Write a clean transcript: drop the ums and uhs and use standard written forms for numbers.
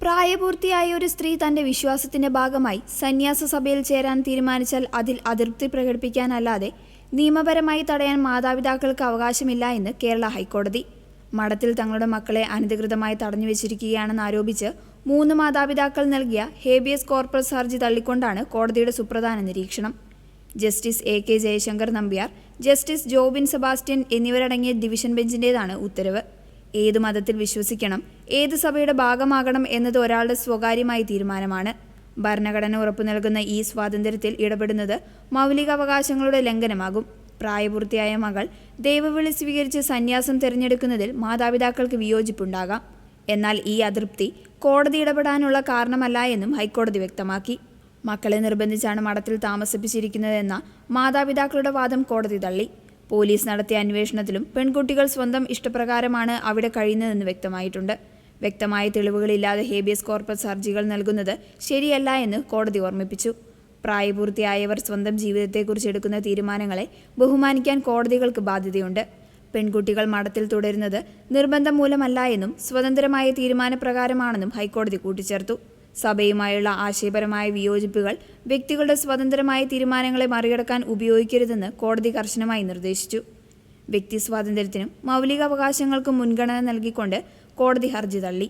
പ്രായപൂർത്തിയായ ഒരു സ്ത്രീ തന്റെ വിശ്വാസത്തിന്റെ ഭാഗമായി സന്യാസ സഭയിൽ ചേരാൻ തീരുമാനിച്ചാൽ അതിൽ അതൃപ്തി പ്രകടിപ്പിക്കാനല്ലാതെ നിയമപരമായി തടയാൻ മാതാപിതാക്കൾക്ക് അവകാശമില്ല എന്ന് കേരള ഹൈക്കോടതി. മഠത്തിൽ തങ്ങളുടെ മക്കളെ അനധികൃതമായി തടഞ്ഞുവച്ചിരിക്കുകയാണെന്ന് ആരോപിച്ച് 3 മാതാപിതാക്കൾ നൽകിയ ഹേബിയസ് കോർപ്പസ് ഹർജി തള്ളിക്കൊണ്ടാണ് കോടതിയുടെ സുപ്രധാന നിരീക്ഷണം. Justice AK Jaishankar Nambiar, justice Jobin Sebastian എന്നിവരടങ്ങിയ ഡിവിഷൻ ബെഞ്ചിന്റേതാണ് ഉത്തരവ്. ഏത് മതത്തിൽ വിശ്വസിക്കണം, ഏത് സഭയുടെ ഭാഗമാകണം എന്നത് ഒരാളുടെ സ്വകാര്യമായ തീരുമാനമാണ്. ഭരണഘടന ഉറപ്പു നൽകുന്ന ഈ സ്വാതന്ത്ര്യത്തിൽ ഇടപെടുന്നത് മൗലികാവകാശങ്ങളുടെ ലംഘനമാകും. പ്രായപൂർത്തിയായ മകൾ ദൈവവിളി സ്വീകരിച്ച് സന്യാസം തിരഞ്ഞെടുക്കുന്നതിൽ മാതാപിതാക്കൾക്ക് വിയോജിപ്പുണ്ടാകാം. എന്നാൽ ഈ അതൃപ്തി കോടതി ഇടപെടാനുള്ള കാരണമല്ല എന്നും ഹൈക്കോടതി വ്യക്തമാക്കി. മക്കളെ നിർബന്ധിച്ചാണ് മഠത്തിൽ താമസിപ്പിച്ചിരിക്കുന്നതെന്ന മാതാപിതാക്കളുടെ വാദം കോടതി തള്ളി. പോലീസ് നടത്തിയ അന്വേഷണത്തിലും പെൺകുട്ടികൾ സ്വന്തം ഇഷ്ടപ്രകാരമാണ് അവിടെ കഴിയുന്നതെന്ന് വ്യക്തമായിട്ടുണ്ട്. വ്യക്തമായ തെളിവുകളില്ലാതെ ഹേബിയസ് കോർപ്പസ് ഹർജികൾ നൽകുന്നത് ശരിയല്ല എന്ന് കോടതി ഓർമ്മിപ്പിച്ചു. പ്രായപൂർത്തിയായവർ സ്വന്തം ജീവിതത്തെക്കുറിച്ച് എടുക്കുന്ന തീരുമാനങ്ങളെ ബഹുമാനിക്കാൻ കോടതികൾക്ക് ബാധ്യതയുണ്ട്. പെൺകുട്ടികൾ മഠത്തിൽ തുടരുന്നത് നിർബന്ധം മൂലമല്ല എന്നും സ്വതന്ത്രമായ തീരുമാനപ്രകാരമാണെന്നും ഹൈക്കോടതി കൂട്ടിച്ചേർത്തു. സഭയുമായുള്ള ആശയപരമായ വിയോജിപ്പുകൾ വ്യക്തികളുടെ സ്വതന്ത്രമായ തീരുമാനങ്ങളെ മറികടക്കാൻ ഉപയോഗിക്കരുതെന്ന് കോടതി കർശനമായി നിർദ്ദേശിച്ചു. വ്യക്തി സ്വാതന്ത്ര്യത്തിനും മൗലികാവകാശങ്ങൾക്കും മുൻഗണന നൽകിക്കൊണ്ട് കോടതി ഹർജി തള്ളി.